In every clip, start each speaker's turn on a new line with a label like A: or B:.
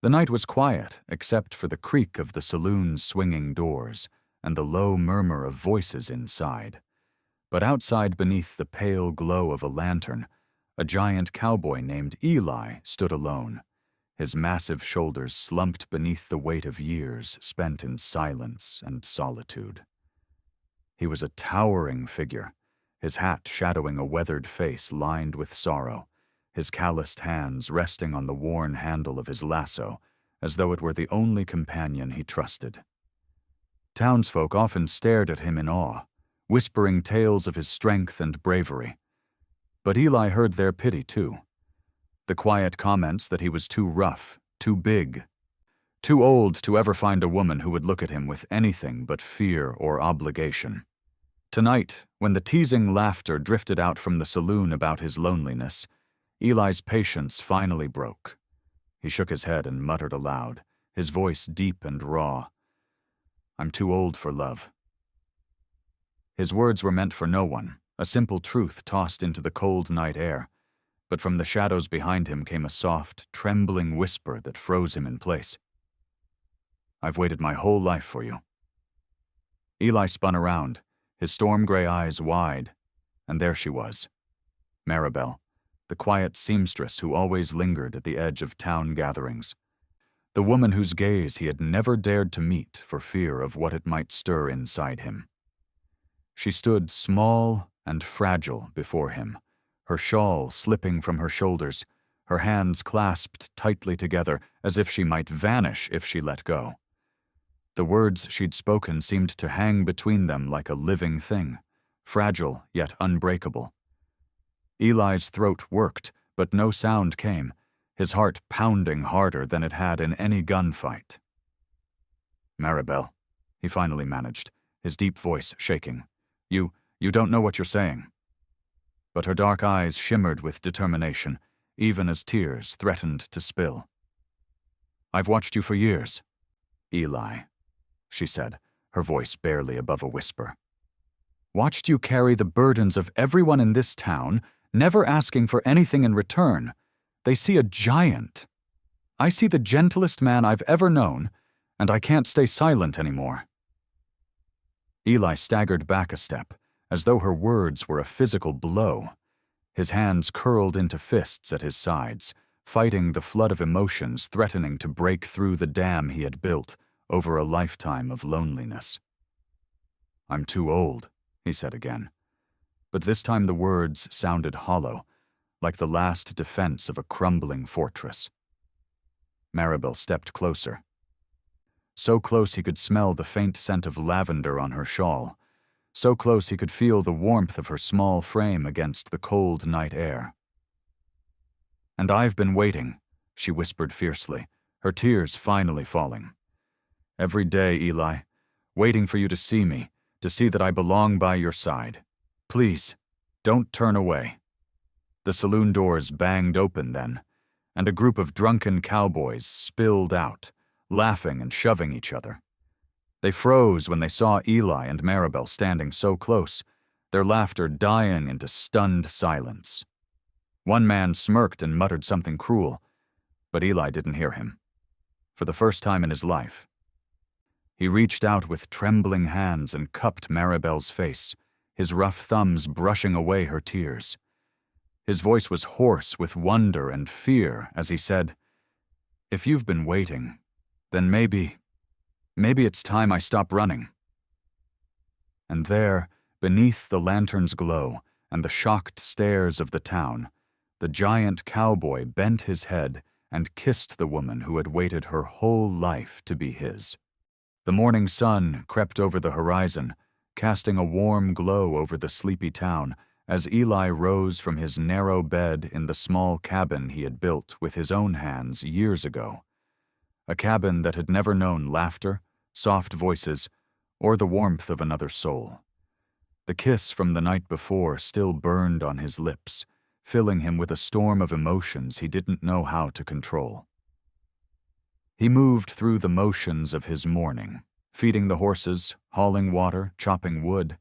A: The night was quiet, except for the creak of the saloon's swinging doors and the low murmur of voices inside. But outside, beneath the pale glow of a lantern, a giant cowboy named Eli stood alone, his massive shoulders slumped beneath the weight of years spent in silence and solitude. He was a towering figure, his hat shadowing a weathered face lined with sorrow, his calloused hands resting on the worn handle of his lasso as though it were the only companion he trusted. Townsfolk often stared at him in awe, whispering tales of his strength and bravery. But Eli heard their pity too. The quiet comments that he was too rough, too big, too old to ever find a woman who would look at him with anything but fear or obligation. Tonight, when the teasing laughter drifted out from the saloon about his loneliness, Eli's patience finally broke. He shook his head and muttered aloud, his voice deep and raw. "I'm too old for love." His words were meant for no one, a simple truth tossed into the cold night air, but from the shadows behind him came a soft, trembling whisper that froze him in place. "I've waited my whole life for you." Eli spun around, his storm-gray eyes wide, and there she was, Maribel, the quiet seamstress who always lingered at the edge of town gatherings, the woman whose gaze he had never dared to meet for fear of what it might stir inside him. She stood small and fragile before him, her shawl slipping from her shoulders, her hands clasped tightly together as if she might vanish if she let go. The words she'd spoken seemed to hang between them like a living thing, fragile yet unbreakable. Eli's throat worked, but no sound came, his heart pounding harder than it had in any gunfight. "Maribel," he finally managed, his deep voice shaking. You don't know what you're saying." But her dark eyes shimmered with determination, even as tears threatened to spill. "I've watched you for years, Eli," she said, her voice barely above a whisper. "Watched you carry the burdens of everyone in this town, never asking for anything in return. They see a giant. I see the gentlest man I've ever known, and I can't stay silent anymore." Eli staggered back a step, as though her words were a physical blow. His hands curled into fists at his sides, fighting the flood of emotions threatening to break through the dam he had built over a lifetime of loneliness. "I'm too old," he said again. But this time the words sounded hollow, like the last defense of a crumbling fortress. Maribel stepped closer. So close he could smell the faint scent of lavender on her shawl. So close he could feel the warmth of her small frame against the cold night air. "And I've been waiting," she whispered fiercely, her tears finally falling. "Every day, Eli, waiting for you to see me, to see that I belong by your side. Please, don't turn away." The saloon doors banged open then, and a group of drunken cowboys spilled out, laughing and shoving each other. They froze when they saw Eli and Maribel standing so close, their laughter dying into stunned silence. One man smirked and muttered something cruel, but Eli didn't hear him. For the first time in his life, he reached out with trembling hands and cupped Maribel's face, his rough thumbs brushing away her tears. His voice was hoarse with wonder and fear as he said, "If you've been waiting, then maybe it's time I stop running." And there, beneath the lantern's glow and the shocked stares of the town, the giant cowboy bent his head and kissed the woman who had waited her whole life to be his. The morning sun crept over the horizon, casting a warm glow over the sleepy town as Eli rose from his narrow bed in the small cabin he had built with his own hands years ago. A cabin that had never known laughter, soft voices, or the warmth of another soul. The kiss from the night before still burned on his lips, filling him with a storm of emotions he didn't know how to control. He moved through the motions of his morning, feeding the horses, hauling water, chopping wood,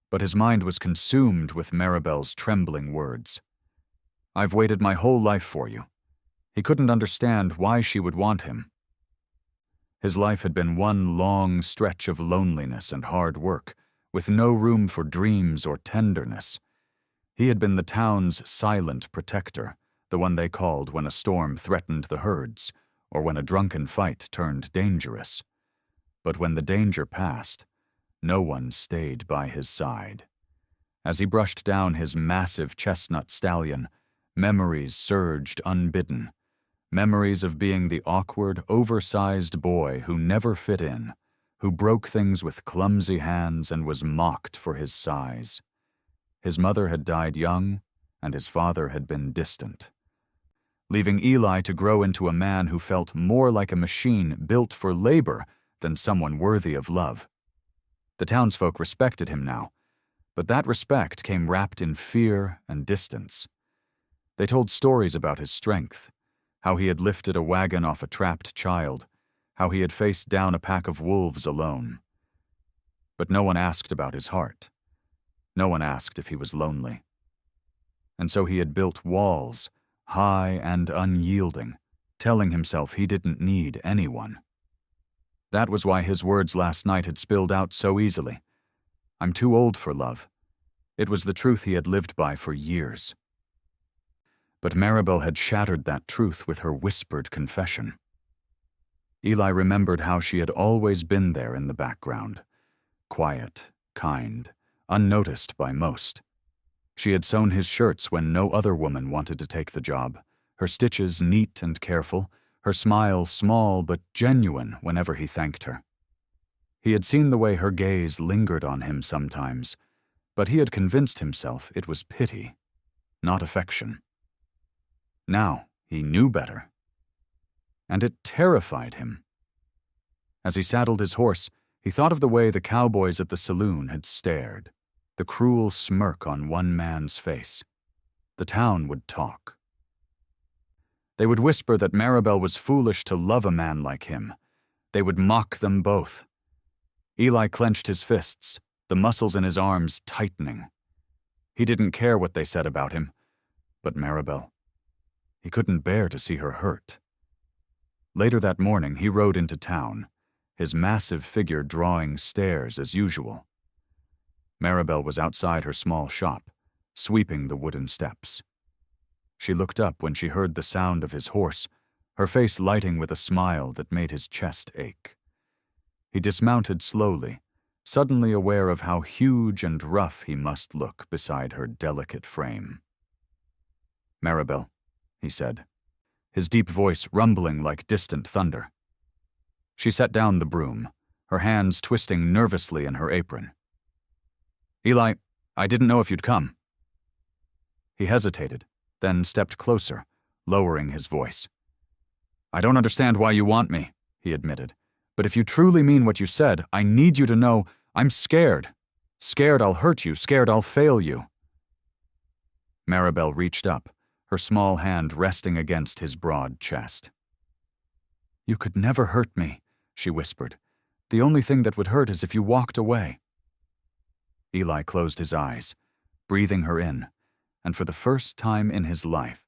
A: but his mind was consumed with Maribel's trembling words. "I've waited my whole life for you. He couldn't understand why she would want him. His life had been one long stretch of loneliness and hard work, with no room for dreams or tenderness. He had been the town's silent protector, the one they called when a storm threatened the herds, or when a drunken fight turned dangerous. But when the danger passed, no one stayed by his side. As he brushed down his massive chestnut stallion, memories surged unbidden. Memories of being the awkward, oversized boy who never fit in, who broke things with clumsy hands and was mocked for his size. His mother had died young, and his father had been distant, leaving Eli to grow into a man who felt more like a machine built for labor than someone worthy of love. The townsfolk respected him now, but that respect came wrapped in fear and distance. They told stories about his strength, how he had lifted a wagon off a trapped child, how he had faced down a pack of wolves alone. But no one asked about his heart. No one asked if he was lonely. And so he had built walls, high and unyielding, telling himself he didn't need anyone. That was why his words last night had spilled out so easily. I'm too old for love. It was the truth he had lived by for years. But Maribel had shattered that truth with her whispered confession. Eli remembered how she had always been there in the background, quiet, kind, unnoticed by most. She had sewn his shirts when no other woman wanted to take the job, her stitches neat and careful, her smile small but genuine whenever he thanked her. He had seen the way her gaze lingered on him sometimes, but he had convinced himself it was pity, not affection. Now he knew better, and it terrified him. As he saddled his horse, he thought of the way the cowboys at the saloon had stared, the cruel smirk on one man's face. The town would talk. They would whisper that Maribel was foolish to love a man like him. They would mock them both. Eli clenched his fists, the muscles in his arms tightening. He didn't care what they said about him, but Maribel. He couldn't bear to see her hurt. Later that morning, he rode into town, his massive figure drawing stares as usual. Maribel was outside her small shop, sweeping the wooden steps. She looked up when she heard the sound of his horse, her face lighting with a smile that made his chest ache. He dismounted slowly, suddenly aware of how huge and rough he must look beside her delicate frame. "Maribel," he said, his deep voice rumbling like distant thunder. She set down the broom, her hands twisting nervously in her apron. "Eli, I didn't know if you'd come." He hesitated, then stepped closer, lowering his voice. "I don't understand why you want me," he admitted, "but if you truly mean what you said, I need you to know I'm scared. Scared I'll hurt you, scared I'll fail you." Maribel reached up, her small hand resting against his broad chest. "You could never hurt me," she whispered. "The only thing that would hurt is if you walked away." Eli closed his eyes, breathing her in, and for the first time in his life,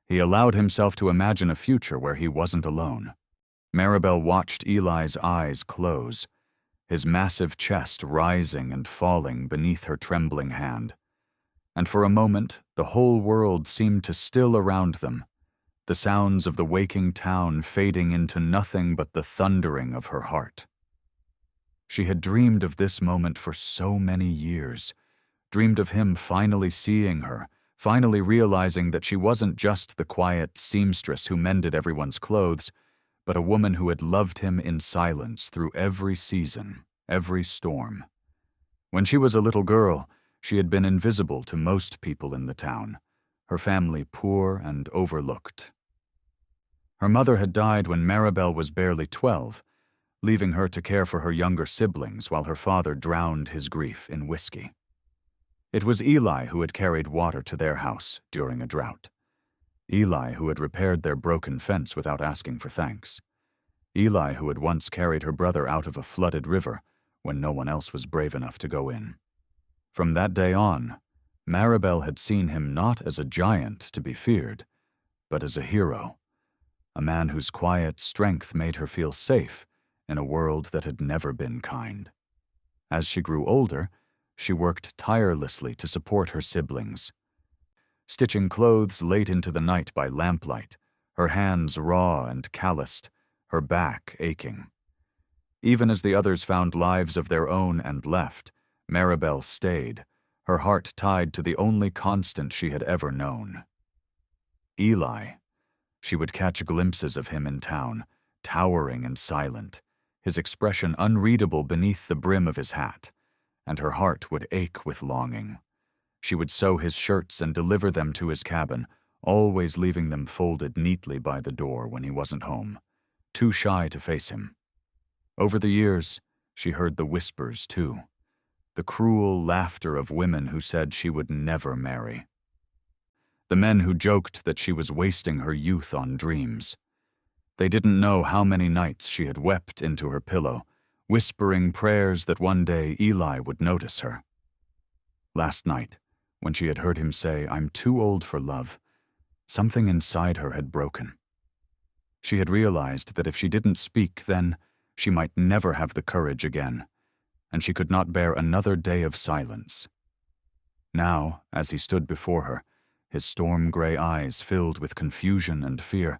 A: he allowed himself to imagine a future where he wasn't alone. Maribel watched Eli's eyes close, his massive chest rising and falling beneath her trembling hand. And for a moment, the whole world seemed to still around them, the sounds of the waking town fading into nothing but the thundering of her heart. She had dreamed of this moment for so many years, dreamed of him finally seeing her, finally realizing that she wasn't just the quiet seamstress who mended everyone's clothes, but a woman who had loved him in silence through every season, every storm. When she was a little girl, she had been invisible to most people in the town, her family poor and overlooked. Her mother had died when Maribel was barely 12, leaving her to care for her younger siblings while her father drowned his grief in whiskey. It was Eli who had carried water to their house during a drought. Eli who had repaired their broken fence without asking for thanks. Eli who had once carried her brother out of a flooded river when no one else was brave enough to go in. From that day on, Maribel had seen him not as a giant to be feared, but as a hero, a man whose quiet strength made her feel safe in a world that had never been kind. As she grew older, she worked tirelessly to support her siblings, stitching clothes late into the night by lamplight, her hands raw and calloused, her back aching. Even as the others found lives of their own and left, Maribel stayed, her heart tied to the only constant she had ever known. Eli. She would catch glimpses of him in town, towering and silent, his expression unreadable beneath the brim of his hat, and her heart would ache with longing. She would sew his shirts and deliver them to his cabin, always leaving them folded neatly by the door when he wasn't home, too shy to face him. Over the years, she heard the whispers, too, the cruel laughter of women who said she would never marry. The men who joked that she was wasting her youth on dreams. They didn't know how many nights she had wept into her pillow, whispering prayers that one day Eli would notice her. Last night, when she had heard him say, "I'm too old for love," something inside her had broken. She had realized that if she didn't speak then, she might never have the courage again, and she could not bear another day of silence. Now, as he stood before her, his storm-gray eyes filled with confusion and fear,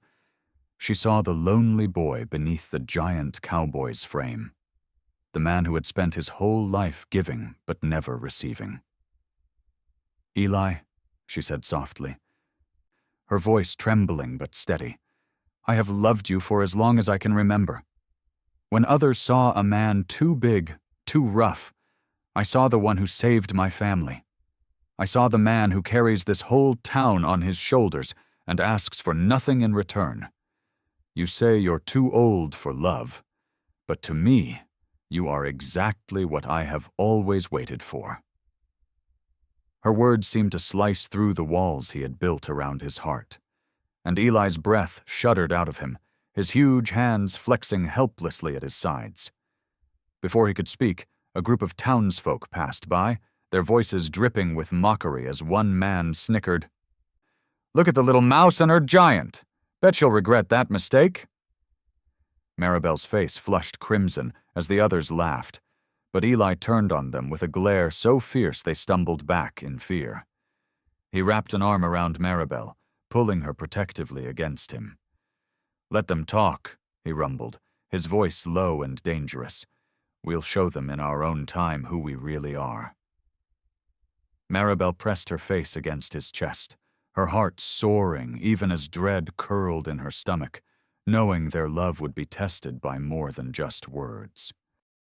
A: she saw the lonely boy beneath the giant cowboy's frame, the man who had spent his whole life giving but never receiving. "Eli," she said softly, her voice trembling but steady, "I have loved you for as long as I can remember. When others saw a man too big, too rough, I saw the one who saved my family. I saw the man who carries this whole town on his shoulders and asks for nothing in return. You say you're too old for love, but to me, you are exactly what I have always waited for." Her words seemed to slice through the walls he had built around his heart, and Eli's breath shuddered out of him, his huge hands flexing helplessly at his sides. Before he could speak, a group of townsfolk passed by, their voices dripping with mockery as one man snickered, "Look at the little mouse and her giant! Bet she'll regret that mistake." Maribel's face flushed crimson as the others laughed, but Eli turned on them with a glare so fierce they stumbled back in fear. He wrapped an arm around Maribel, pulling her protectively against him. "Let them talk," he rumbled, his voice low and dangerous. "We'll show them in our own time who we really are." Maribel pressed her face against his chest, her heart soaring even as dread curled in her stomach, knowing their love would be tested by more than just words.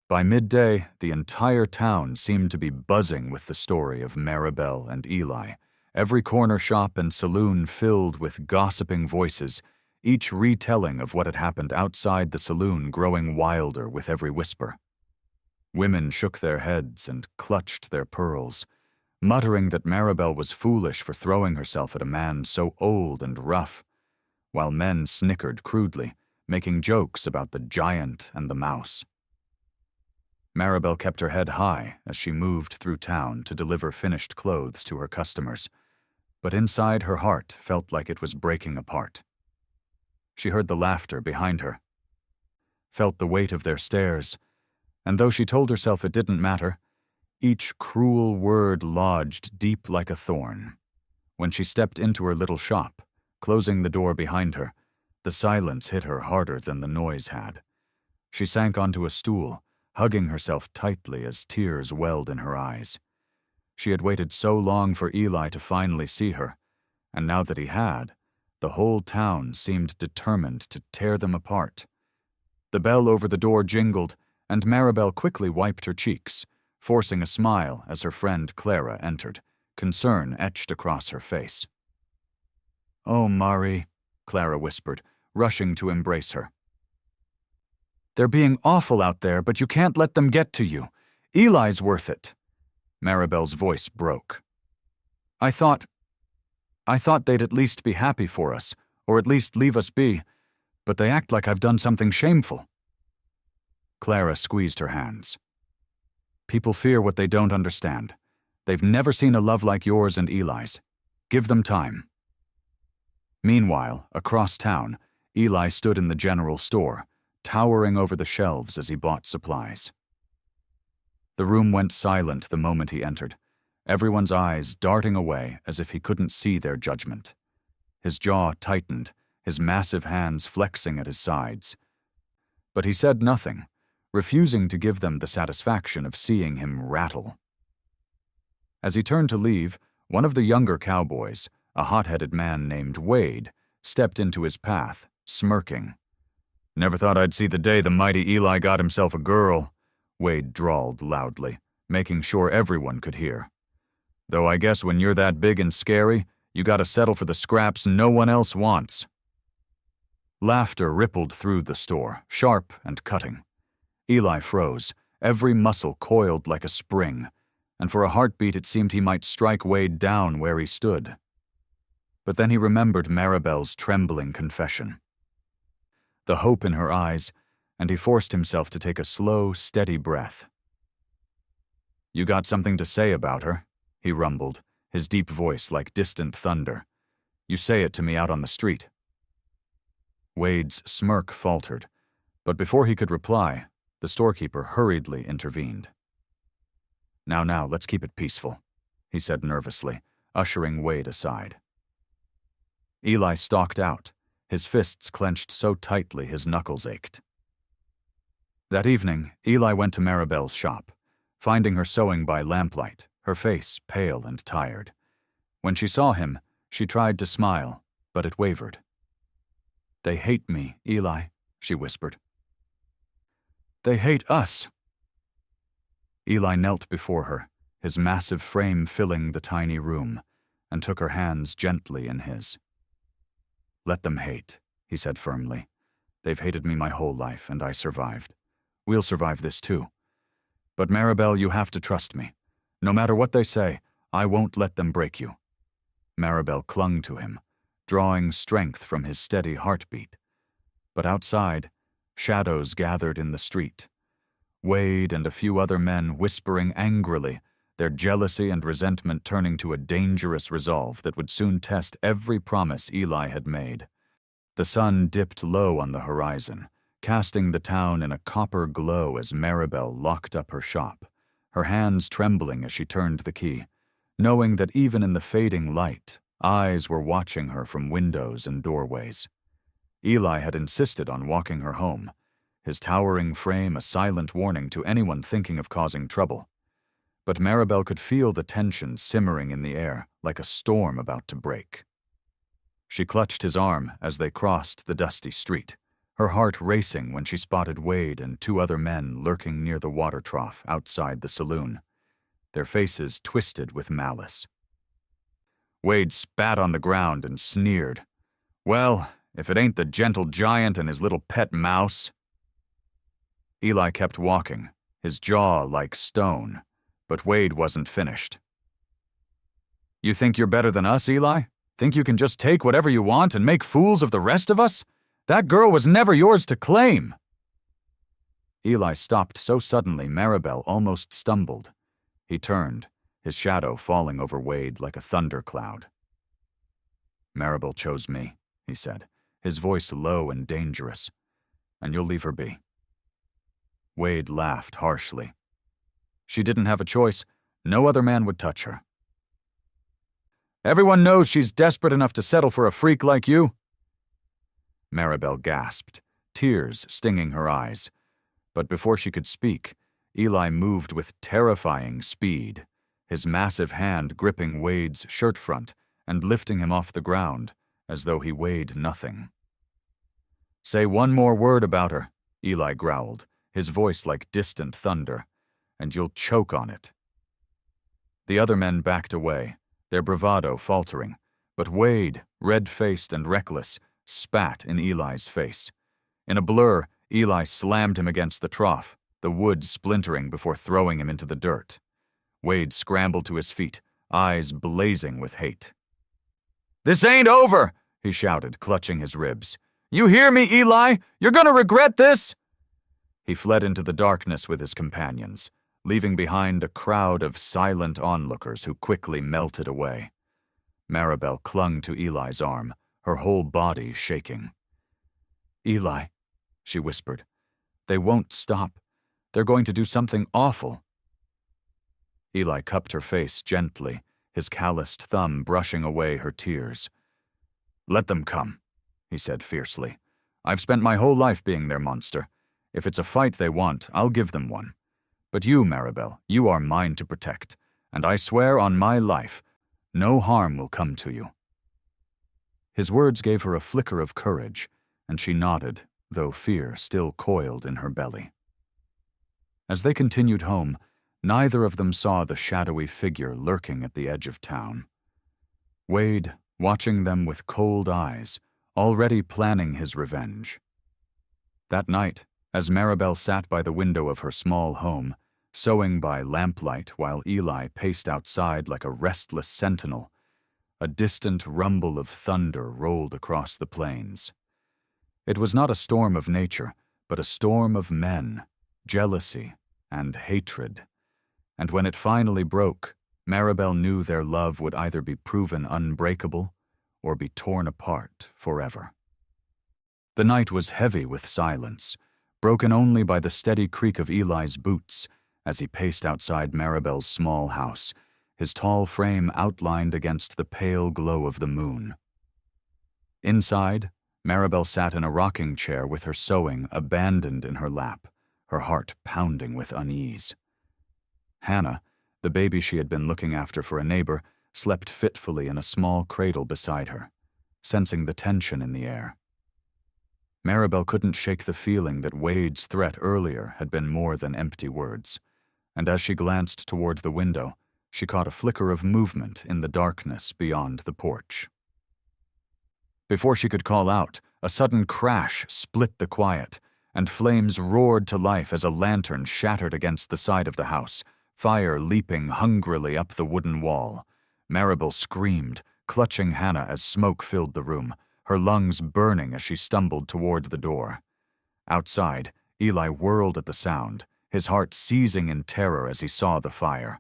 A: By midday, the entire town seemed to be buzzing with the story of Maribel and Eli, every corner shop and saloon filled with gossiping voices, each retelling of what had happened outside the saloon growing wilder with every whisper. Women shook their heads and clutched their pearls, muttering that Maribel was foolish for throwing herself at a man so old and rough, while men snickered crudely, making jokes about the giant and the mouse. Maribel kept her head high as she moved through town to deliver finished clothes to her customers, but inside her heart felt like it was breaking apart. She heard the laughter behind her, felt the weight of their stares, and though she told herself it didn't matter, each cruel word lodged deep like a thorn. When she stepped into her little shop, closing the door behind her, the silence hit her harder than the noise had. She sank onto a stool, hugging herself tightly as tears welled in her eyes. She had waited so long for Eli to finally see her, and now that he had, the whole town seemed determined to tear them apart. The bell over the door jingled, and Maribel quickly wiped her cheeks, forcing a smile as her friend Clara entered, concern etched across her face. "Oh, Mari," Clara whispered, rushing to embrace her. "They're being awful out there, but you can't let them get to you. Eli's worth it." Maribel's voice broke. I thought they'd at least be happy for us, or at least leave us be, but they act like I've done something shameful." Clara squeezed her hands. "People fear what they don't understand. They've never seen a love like yours and Eli's. Give them time." Meanwhile, across town, Eli stood in the general store, towering over the shelves as he bought supplies. The room went silent the moment he entered, everyone's eyes darting away as if he couldn't see their judgment. His jaw tightened, his massive hands flexing at his sides. But he said nothing, refusing to give them the satisfaction of seeing him rattle. As he turned to leave, one of the younger cowboys, a hot-headed man named Wade, stepped into his path, smirking. "Never thought I'd see the day the mighty Eli got himself a girl," Wade drawled loudly, making sure everyone could hear. "Though I guess when you're that big and scary, you gotta settle for the scraps no one else wants." Laughter rippled through the store, sharp and cutting. Eli froze, every muscle coiled like a spring, and for a heartbeat it seemed he might strike Wade down where he stood. But then he remembered Maribel's trembling confession, the hope in her eyes, and he forced himself to take a slow, steady breath. "You got something to say about her?" he rumbled, his deep voice like distant thunder. "You say it to me out on the street." Wade's smirk faltered, but before he could reply, the storekeeper hurriedly intervened. Now, let's keep it peaceful," he said nervously, ushering Wade aside. Eli stalked out, his fists clenched so tightly his knuckles ached. That evening, Eli went to Maribel's shop, finding her sewing by lamplight, her face pale and tired. When she saw him, she tried to smile, but it wavered. "They hate me, Eli," she whispered. "They hate us." Eli knelt before her, his massive frame filling the tiny room, and took her hands gently in his. "Let them hate," he said firmly. "They've hated me my whole life, and I survived. We'll survive this too. But Maribel, you have to trust me. No matter what they say, I won't let them break you." Maribel clung to him, drawing strength from his steady heartbeat. But outside, shadows gathered in the street. Wade and a few other men whispering angrily, their jealousy and resentment turning to a dangerous resolve that would soon test every promise Eli had made. The sun dipped low on the horizon, casting the town in a copper glow as Maribel locked up her shop, her hands trembling as she turned the key, knowing that even in the fading light, eyes were watching her from windows and doorways. Eli had insisted on walking her home, his towering frame a silent warning to anyone thinking of causing trouble. But Maribel could feel the tension simmering in the air, like a storm about to break. She clutched his arm as they crossed the dusty street, her heart racing when she spotted Wade and two other men lurking near the water trough outside the saloon, their faces twisted with malice. Wade spat on the ground and sneered. "Well, if it ain't the gentle giant and his little pet mouse." Eli kept walking, his jaw like stone, but Wade wasn't finished. "You think you're better than us, Eli? Think you can just take whatever you want and make fools of the rest of us? That girl was never yours to claim." Eli stopped so suddenly Maribel almost stumbled. He turned, his shadow falling over Wade like a thundercloud. "Maribel chose me," he said, his voice low and dangerous. "And you'll leave her be." Wade laughed harshly. "She didn't have a choice. No other man would touch her." "Everyone knows she's desperate enough to settle for a freak like you." Maribel gasped, tears stinging her eyes. But before she could speak, Eli moved with terrifying speed, his massive hand gripping Wade's shirt front and lifting him off the ground as though he weighed nothing. "Say one more word about her," Eli growled, his voice like distant thunder, "and you'll choke on it." The other men backed away, their bravado faltering, but Wade, red-faced and reckless, spat in Eli's face. In a blur, Eli slammed him against the trough, the wood splintering before throwing him into the dirt. Wade scrambled to his feet, eyes blazing with hate. "This ain't over!" he shouted, clutching his ribs. "You hear me, Eli? You're gonna regret this!" He fled into the darkness with his companions, leaving behind a crowd of silent onlookers who quickly melted away. Maribel clung to Eli's arm, her whole body shaking. "Eli," she whispered, "they won't stop. They're going to do something awful." Eli cupped her face gently, his calloused thumb brushing away her tears. "Let them come," he said fiercely. "I've spent my whole life being their monster. If it's a fight they want, I'll give them one. But you, Maribel, you are mine to protect, and I swear on my life, no harm will come to you." His words gave her a flicker of courage, and she nodded, though fear still coiled in her belly. As they continued home, neither of them saw the shadowy figure lurking at the edge of town. Wade, watching them with cold eyes, already planning his revenge. That night, as Maribel sat by the window of her small home, sewing by lamplight while Eli paced outside like a restless sentinel, a distant rumble of thunder rolled across the plains. It was not a storm of nature, but a storm of men, jealousy, and hatred. And when it finally broke, Maribel knew their love would either be proven unbreakable or be torn apart forever. The night was heavy with silence, broken only by the steady creak of Eli's boots as he paced outside Maribel's small house, his tall frame outlined against the pale glow of the moon. Inside, Maribel sat in a rocking chair with her sewing abandoned in her lap, her heart pounding with unease. Hannah, the baby she had been looking after for a neighbor, slept fitfully in a small cradle beside her, sensing the tension in the air. Maribel couldn't shake the feeling that Wade's threat earlier had been more than empty words, and as she glanced toward the window, she caught a flicker of movement in the darkness beyond the porch. Before she could call out, a sudden crash split the quiet, and flames roared to life as a lantern shattered against the side of the house, fire leaping hungrily up the wooden wall. Maribel screamed, clutching Hannah as smoke filled the room, her lungs burning as she stumbled toward the door. Outside, Eli whirled at the sound, his heart seizing in terror as he saw the fire.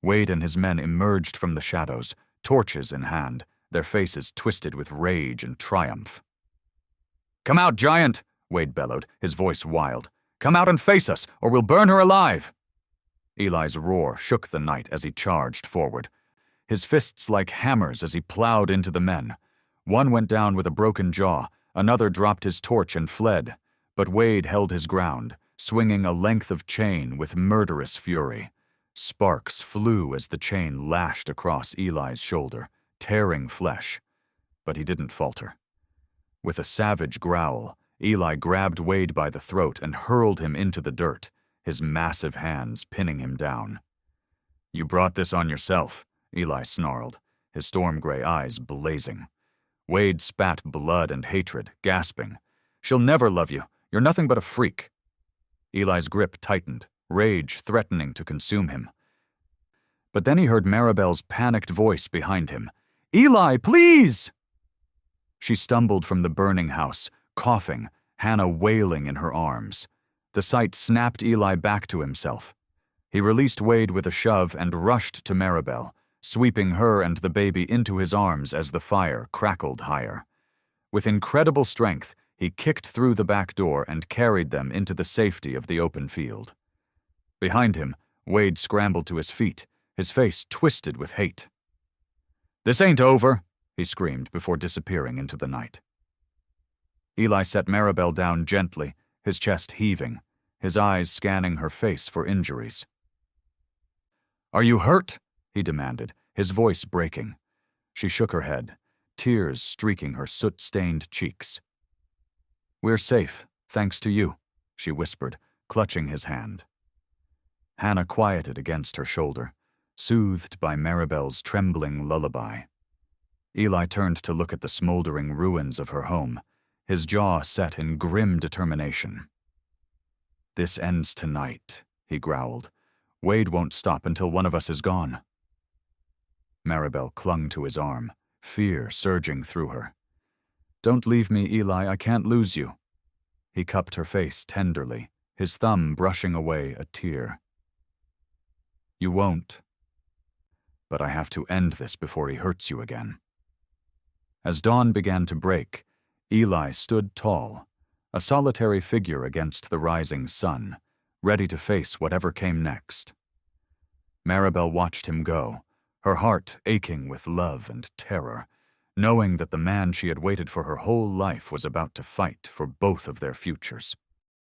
A: Wade and his men emerged from the shadows, torches in hand, their faces twisted with rage and triumph. "Come out, giant!" Wade bellowed, his voice wild. "Come out and face us, or we'll burn her alive!" Eli's roar shook the night as he charged forward, his fists like hammers as he plowed into the men. One went down with a broken jaw, another dropped his torch and fled, but Wade held his ground, swinging a length of chain with murderous fury. Sparks flew as the chain lashed across Eli's shoulder, tearing flesh, but he didn't falter. With a savage growl, Eli grabbed Wade by the throat and hurled him into the dirt, his massive hands pinning him down. "You brought this on yourself," Eli snarled, his storm-gray eyes blazing. Wade spat blood and hatred, gasping. "She'll never love you. You're nothing but a freak." Eli's grip tightened, rage threatening to consume him. But then he heard Maribel's panicked voice behind him. "Eli, please!" She stumbled from the burning house, coughing, Hannah wailing in her arms. The sight snapped Eli back to himself. He released Wade with a shove and rushed to Maribel, sweeping her and the baby into his arms as the fire crackled higher. With incredible strength, he kicked through the back door and carried them into the safety of the open field. Behind him, Wade scrambled to his feet, his face twisted with hate. "This ain't over," he screamed before disappearing into the night. Eli set Maribel down gently, his chest heaving, his eyes scanning her face for injuries. "Are you hurt?" he demanded, his voice breaking. She shook her head, tears streaking her soot-stained cheeks. "We're safe, thanks to you," she whispered, clutching his hand. Hannah quieted against her shoulder, soothed by Maribel's trembling lullaby. Eli turned to look at the smoldering ruins of her home, his jaw set in grim determination. "This ends tonight," he growled. "Wade won't stop until one of us is gone." Maribel clung to his arm, fear surging through her. "Don't leave me, Eli, I can't lose you." He cupped her face tenderly, his thumb brushing away a tear. "You won't. But I have to end this before he hurts you again." As dawn began to break, Eli stood tall, a solitary figure against the rising sun, ready to face whatever came next. Maribel watched him go, her heart aching with love and terror, knowing that the man she had waited for her whole life was about to fight for both of their futures.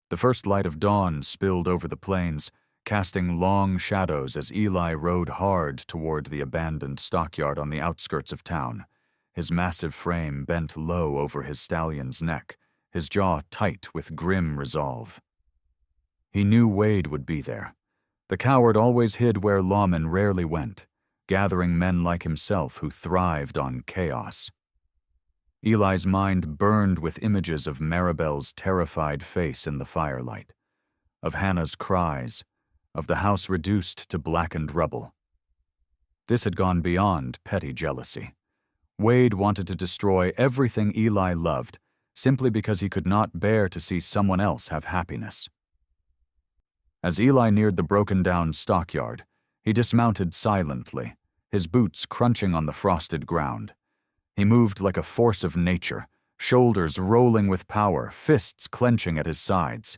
A: The first light of dawn spilled over the plains, casting long shadows as Eli rode hard toward the abandoned stockyard on the outskirts of town, his massive frame bent low over his stallion's neck, his jaw tight with grim resolve. He knew Wade would be there. The coward always hid where lawmen rarely went, gathering men like himself who thrived on chaos. Eli's mind burned with images of Maribel's terrified face in the firelight, of Hannah's cries, of the house reduced to blackened rubble. This had gone beyond petty jealousy. Wade wanted to destroy everything Eli loved simply because he could not bear to see someone else have happiness. As Eli neared the broken-down stockyard, he dismounted silently, his boots crunching on the frosted ground. He moved like a force of nature, shoulders rolling with power, fists clenching at his sides.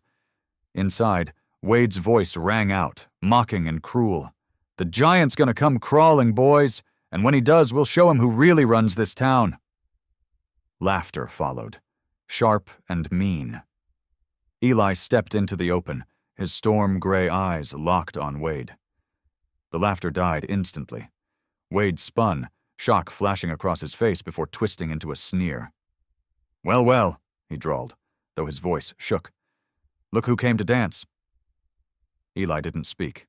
A: Inside, Wade's voice rang out, mocking and cruel. "The giant's gonna come crawling, boys, and when he does, we'll show him who really runs this town." Laughter followed, sharp and mean. Eli stepped into the open, his storm-gray eyes locked on Wade. The laughter died instantly. Wade spun, shock flashing across his face before twisting into a sneer. "Well, well," he drawled, though his voice shook. "Look who came to dance." Eli didn't speak.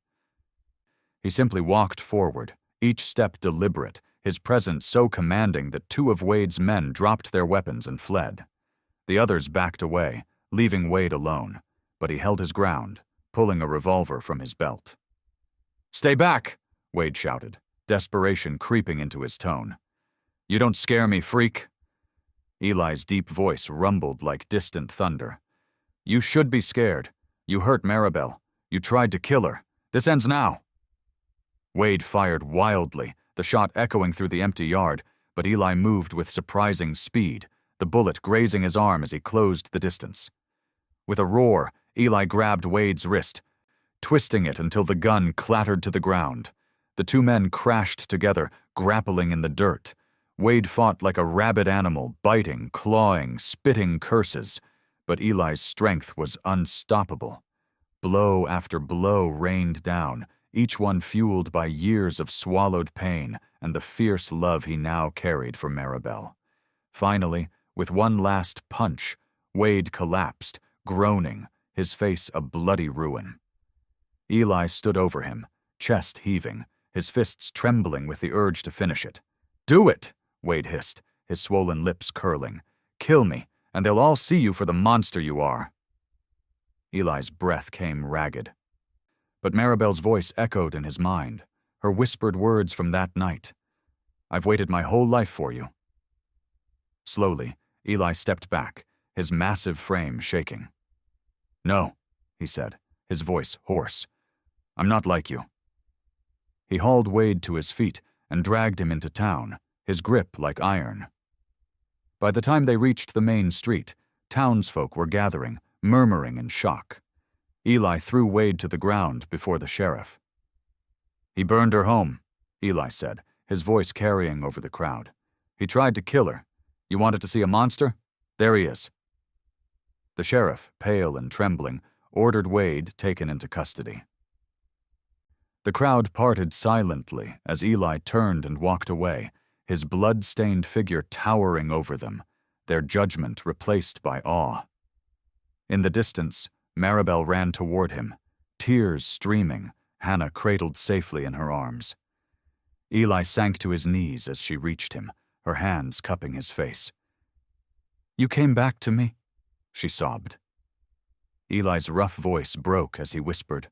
A: He simply walked forward, each step deliberate, his presence so commanding that two of Wade's men dropped their weapons and fled. The others backed away, leaving Wade alone, but he held his ground, pulling a revolver from his belt. "Stay back!" Wade shouted, desperation creeping into his tone. "You don't scare me, freak." Eli's deep voice rumbled like distant thunder. "You should be scared. You hurt Maribel. You tried to kill her. This ends now." Wade fired wildly, the shot echoing through the empty yard, but Eli moved with surprising speed, the bullet grazing his arm as he closed the distance. With a roar, Eli grabbed Wade's wrist, twisting it until the gun clattered to the ground. The two men crashed together, grappling in the dirt. Wade fought like a rabid animal, biting, clawing, spitting curses, but Eli's strength was unstoppable. Blow after blow rained down, each one fueled by years of swallowed pain and the fierce love he now carried for Maribel. Finally, with one last punch, Wade collapsed, groaning, his face a bloody ruin. Eli stood over him, chest heaving, his fists trembling with the urge to finish it. "Do it!" Wade hissed, his swollen lips curling. "Kill me, and they'll all see you for the monster you are." Eli's breath came ragged. But Maribel's voice echoed in his mind, her whispered words from that night. "I've waited my whole life for you." Slowly, Eli stepped back, his massive frame shaking. "No," he said, his voice hoarse. "I'm not like you." He hauled Wade to his feet and dragged him into town, his grip like iron. By the time they reached the main street, townsfolk were gathering, murmuring in shock. Eli threw Wade to the ground before the sheriff. "He burned her home," Eli said, his voice carrying over the crowd. "He tried to kill her. You wanted to see a monster? There he is." The sheriff, pale and trembling, ordered Wade taken into custody. The crowd parted silently as Eli turned and walked away, his blood-stained figure towering over them, their judgment replaced by awe. In the distance, Maribel ran toward him, tears streaming, Hannah cradled safely in her arms. Eli sank to his knees as she reached him, her hands cupping his face. "You came back to me," she sobbed. Eli's rough voice broke as he whispered,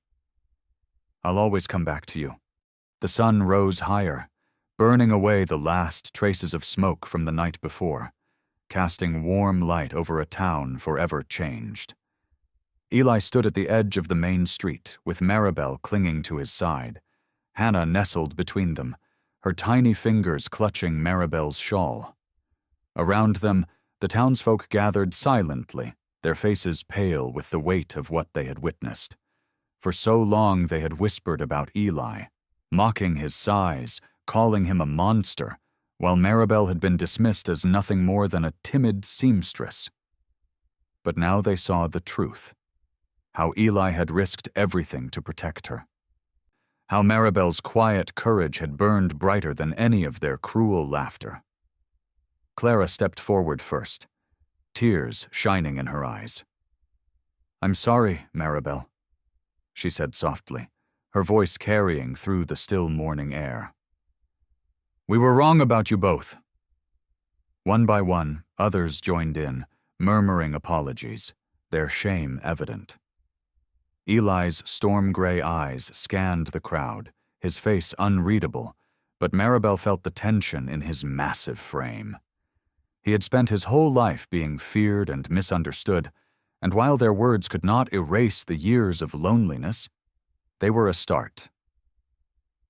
A: "I'll always come back to you." The sun rose higher, burning away the last traces of smoke from the night before, casting warm light over a town forever changed. Eli stood at the edge of the main street, with Maribel clinging to his side. Hannah nestled between them, her tiny fingers clutching Maribel's shawl. Around them, the townsfolk gathered silently, their faces pale with the weight of what they had witnessed. For so long they had whispered about Eli, mocking his size, calling him a monster, while Maribel had been dismissed as nothing more than a timid seamstress. But now they saw the truth, how Eli had risked everything to protect her, how Maribel's quiet courage had burned brighter than any of their cruel laughter. Clara stepped forward first, tears shining in her eyes. "I'm sorry, Maribel," she said softly, her voice carrying through the still morning air. "We were wrong about you both." One by one, others joined in, murmuring apologies, their shame evident. Eli's storm-gray eyes scanned the crowd, his face unreadable, but Maribel felt the tension in his massive frame. He had spent his whole life being feared and misunderstood, and while their words could not erase the years of loneliness, they were a start.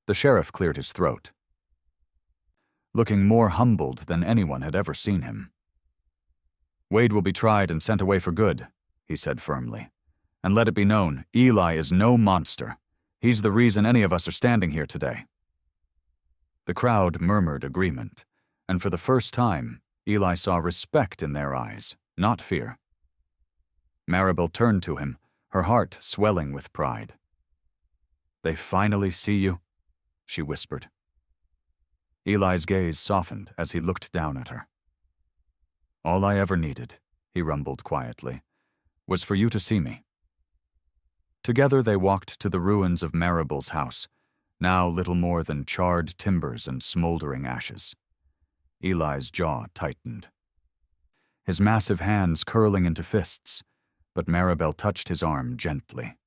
A: The sheriff cleared his throat, looking more humbled than anyone had ever seen him. "Wade will be tried and sent away for good," he said firmly. "And let it be known, Eli is no monster. He's the reason any of us are standing here today." The crowd murmured agreement, and for the first time, Eli saw respect in their eyes, not fear. Maribel turned to him, her heart swelling with pride. "They finally see you," she whispered. Eli's gaze softened as he looked down at her. "All I ever needed," he rumbled quietly, "was for you to see me." Together they walked to the ruins of Maribel's house, now little more than charred timbers and smoldering ashes. Eli's jaw tightened, his massive hands curling into fists, but Maribel touched his arm gently.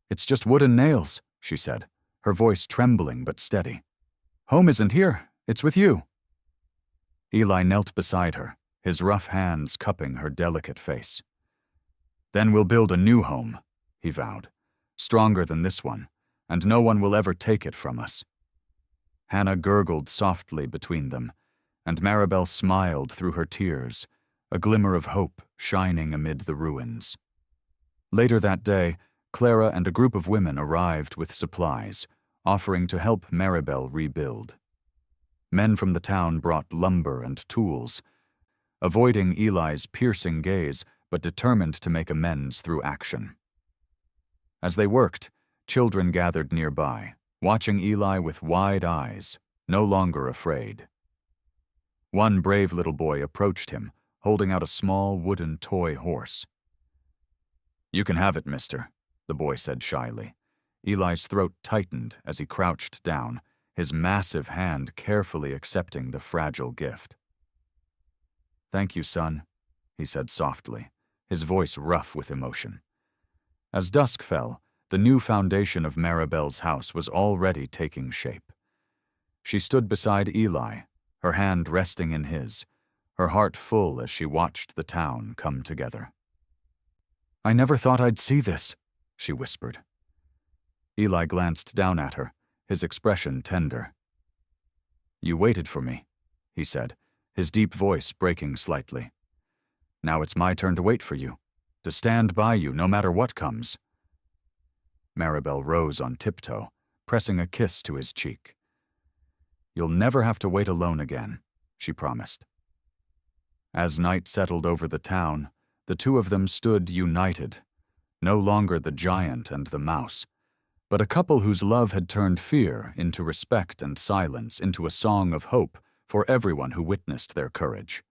A: "It's just wood and nails," she said, her voice trembling but steady. "Home isn't here, it's with you." Eli knelt beside her, his rough hands cupping her delicate face. "Then we'll build a new home," he vowed, "stronger than this one, and no one will ever take it from us." Hannah gurgled softly between them, and Maribel smiled through her tears, a glimmer of hope shining amid the ruins. Later that day, Clara and a group of women arrived with supplies, offering to help Maribel rebuild. Men from the town brought lumber and tools, avoiding Eli's piercing gaze but determined to make amends through action. As they worked, children gathered nearby, watching Eli with wide eyes, no longer afraid. One brave little boy approached him, holding out a small wooden toy horse. "You can have it, mister," the boy said shyly. Eli's throat tightened as he crouched down, his massive hand carefully accepting the fragile gift. "Thank you, son," he said softly, his voice rough with emotion. As dusk fell, the new foundation of Maribel's house was already taking shape. She stood beside Eli, her hand resting in his, her heart full as she watched the town come together. "I never thought I'd see this," she whispered. Eli glanced down at her, his expression tender. "You waited for me," he said, his deep voice breaking slightly. "Now it's my turn to wait for you, to stand by you no matter what comes." Maribel rose on tiptoe, pressing a kiss to his cheek. "You'll never have to wait alone again," she promised. As night settled over the town, the two of them stood united, no longer the giant and the mouse, but a couple whose love had turned fear into respect and silence into a song of hope for everyone who witnessed their courage.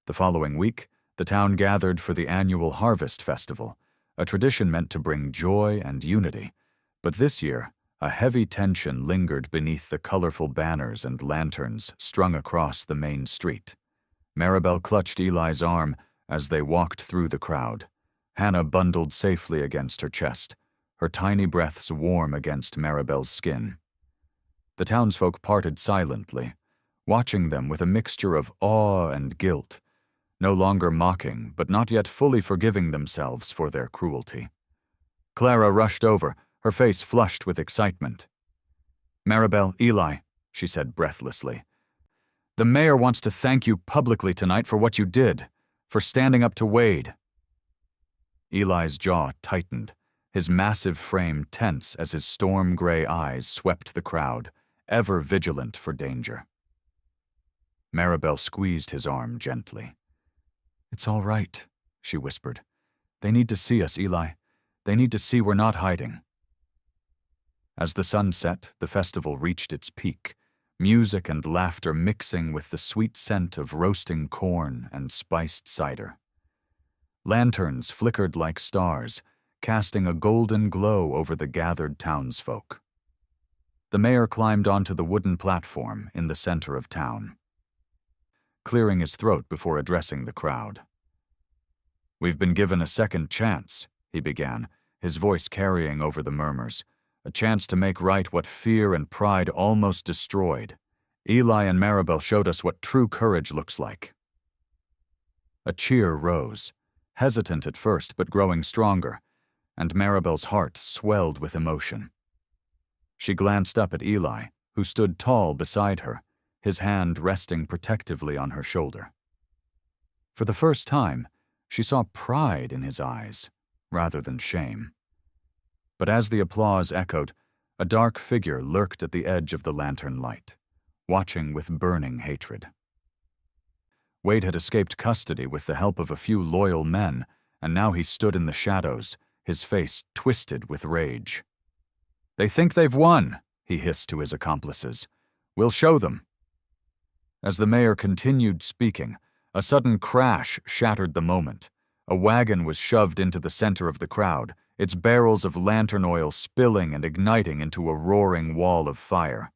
A: The following week, the town gathered for the annual Harvest Festival, a tradition meant to bring joy and unity, but this year, a heavy tension lingered beneath the colorful banners and lanterns strung across the main street. Maribel clutched Eli's arm as they walked through the crowd, Hannah bundled safely against her chest, her tiny breaths warm against Maribel's skin. The townsfolk parted silently, watching them with a mixture of awe and guilt, no longer mocking but not yet fully forgiving themselves for their cruelty. Clara rushed over, her face flushed with excitement. "Maribel, Eli," she said breathlessly. The mayor wants to thank you publicly tonight for what you did, for standing up to Wade." Eli's jaw tightened, his massive frame tense as his storm-gray eyes swept the crowd, ever vigilant for danger. Maribel squeezed his arm gently. "It's all right," she whispered. "They need to see us, Eli. They need to see we're not hiding." As the sun set, the festival reached its peak, music and laughter mixing with the sweet scent of roasting corn and spiced cider. Lanterns flickered like stars, casting a golden glow over the gathered townsfolk. The mayor climbed onto the wooden platform in the center of town, clearing his throat before addressing the crowd. "We've been given a second chance," he began, his voice carrying over the murmurs. "A chance to make right what fear and pride almost destroyed. Eli and Maribel showed us what true courage looks like." A cheer rose, hesitant at first but growing stronger, and Maribel's heart swelled with emotion. She glanced up at Eli, who stood tall beside her, his hand resting protectively on her shoulder. For the first time, she saw pride in his eyes, rather than shame. But as the applause echoed, a dark figure lurked at the edge of the lantern light, watching with burning hatred. Wade had escaped custody with the help of a few loyal men, and now he stood in the shadows, his face twisted with rage. "They think they've won," he hissed to his accomplices. "We'll show them." As the mayor continued speaking, a sudden crash shattered the moment. A wagon was shoved into the center of the crowd, its barrels of lantern oil spilling and igniting into a roaring wall of fire.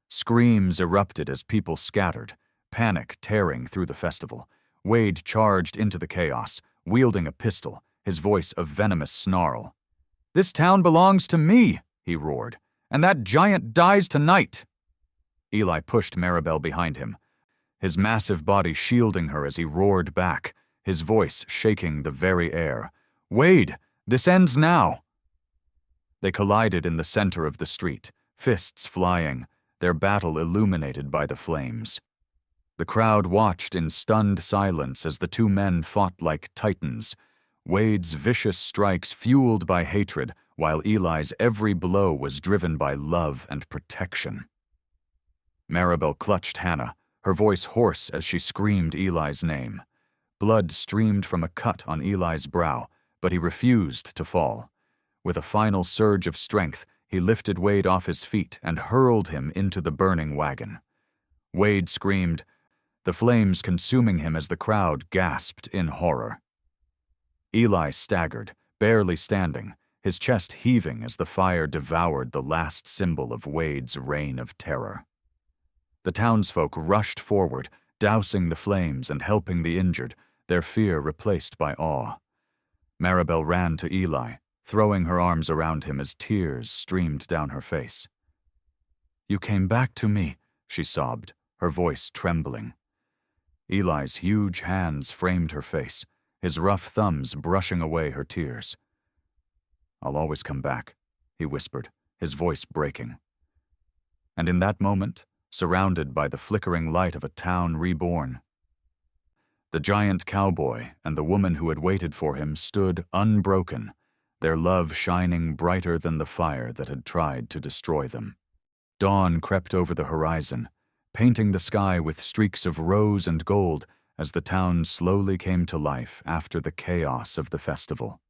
A: Screams erupted as people scattered, panic tearing through the festival. Wade charged into the chaos, wielding a pistol, his voice a venomous snarl. "This town belongs to me," he roared, "and that giant dies tonight." Eli pushed Maribel behind him, his massive body shielding her as he roared back, his voice shaking the very air. "Wade, this ends now." They collided in the center of the street, fists flying, their battle illuminated by the flames. The crowd watched in stunned silence as the two men fought like titans, Wade's vicious strikes fueled by hatred, while Eli's every blow was driven by love and protection. Maribel clutched Hannah, her voice hoarse as she screamed Eli's name. Blood streamed from a cut on Eli's brow, but he refused to fall. With a final surge of strength, he lifted Wade off his feet and hurled him into the burning wagon. Wade screamed, the flames consuming him as the crowd gasped in horror. Eli staggered, barely standing, his chest heaving as the fire devoured the last symbol of Wade's reign of terror. The townsfolk rushed forward, dousing the flames and helping the injured, their fear replaced by awe. Maribel ran to Eli, throwing her arms around him as tears streamed down her face. "You came back to me," she sobbed, her voice trembling. Eli's huge hands framed her face, his rough thumbs brushing away her tears. "I'll always come back," he whispered, his voice breaking. And in that moment, surrounded by the flickering light of a town reborn, the giant cowboy and the woman who had waited for him stood unbroken, their love shining brighter than the fire that had tried to destroy them. Dawn crept over the horizon, painting the sky with streaks of rose and gold as the town slowly came to life after the chaos of the festival.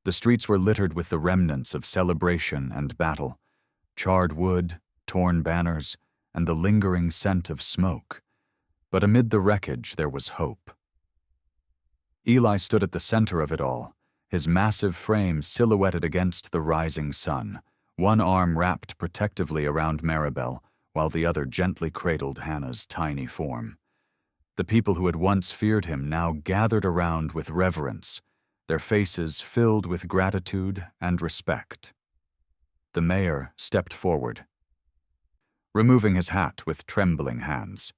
A: The streets were littered with the remnants of celebration and battle, charred wood, torn banners, and the lingering scent of smoke. But amid the wreckage there was hope. Eli stood at the center of it all, his massive frame silhouetted against the rising sun, one arm wrapped protectively around Maribel, while the other gently cradled Hannah's tiny form. The people who had once feared him now gathered around with reverence, their faces filled with gratitude and respect. The mayor stepped forward, removing his hat with trembling hands.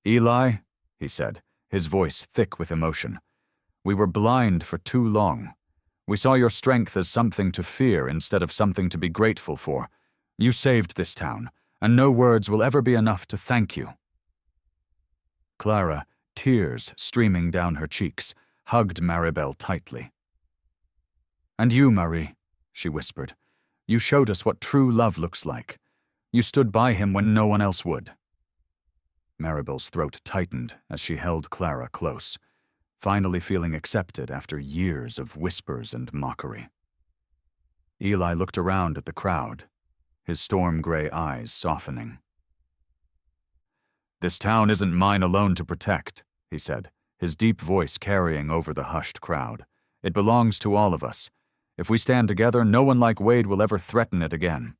A: "Eli," he said, his voice thick with emotion, "we were blind for too long. We saw your strength as something to fear instead of something to be grateful for. You saved this town, and no words will ever be enough to thank you." Clara, tears streaming down her cheeks, hugged Maribel tightly. "And you, Marie," she whispered, "you showed us what true love looks like. You stood by him when no one else would." Maribel's throat tightened as she held Clara close, finally feeling accepted after years of whispers and mockery. Eli looked around at the crowd, his storm-gray eyes softening. "This town isn't mine alone to protect," he said, his deep voice carrying over the hushed crowd. "It belongs to all of us. If we stand together, no one like Wade will ever threaten it again."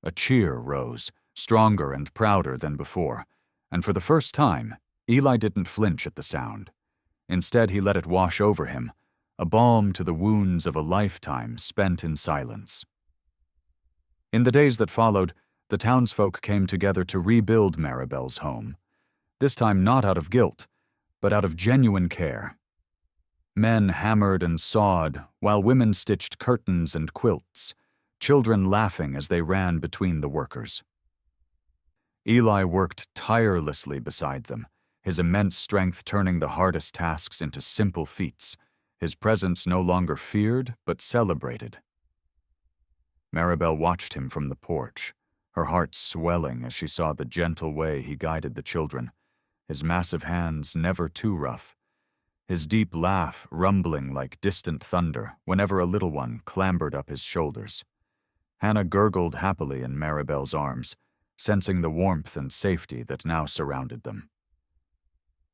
A: A cheer rose, stronger and prouder than before, and for the first time, Eli didn't flinch at the sound. Instead, he let it wash over him, a balm to the wounds of a lifetime spent in silence. In the days that followed, the townsfolk came together to rebuild Maribel's home, this time not out of guilt, but out of genuine care. Men hammered and sawed, while women stitched curtains and quilts, children laughing as they ran between the workers. Eli worked tirelessly beside them, his immense strength turning the hardest tasks into simple feats, his presence no longer feared but celebrated. Maribel watched him from the porch, her heart swelling as she saw the gentle way he guided the children, his massive hands never too rough, his deep laugh rumbling like distant thunder whenever a little one clambered up his shoulders. Hannah gurgled happily in Maribel's arms, sensing the warmth and safety that now surrounded them.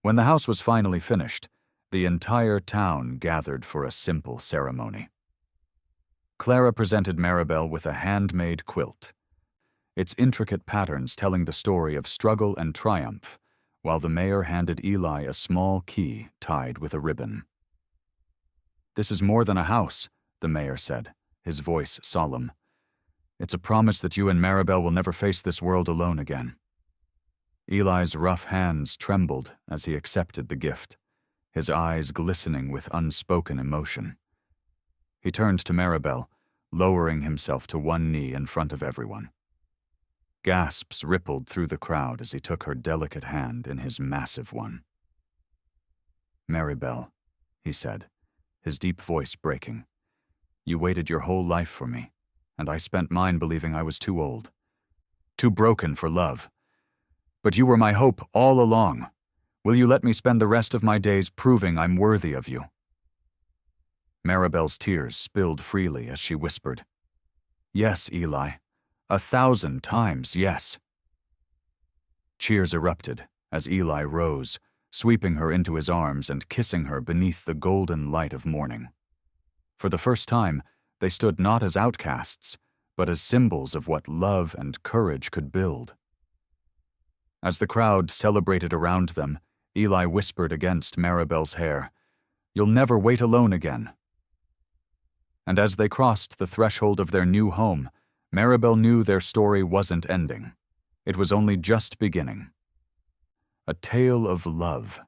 A: When the house was finally finished, the entire town gathered for a simple ceremony. Clara presented Maribel with a handmade quilt, its intricate patterns telling the story of struggle and triumph, while the mayor handed Eli a small key tied with a ribbon. "This is more than a house," the mayor said, his voice solemn. "It's a promise that you and Maribel will never face this world alone again." Eli's rough hands trembled as he accepted the gift, his eyes glistening with unspoken emotion. He turned to Maribel, lowering himself to one knee in front of everyone. Gasps rippled through the crowd as he took her delicate hand in his massive one. "Maribel," he said, his deep voice breaking, "you waited your whole life for me, and I spent mine believing I was too old, too broken for love. But you were my hope all along. Will you let me spend the rest of my days proving I'm worthy of you?" Maribel's tears spilled freely as she whispered, "Yes, Eli. 1,000 times yes." Cheers erupted as Eli rose, sweeping her into his arms and kissing her beneath the golden light of morning. For the first time, they stood not as outcasts, but as symbols of what love and courage could build. As the crowd celebrated around them, Eli whispered against Maribel's hair, "You'll never wait alone again." And as they crossed the threshold of their new home, Maribel knew their story wasn't ending. It was only just beginning. A tale of love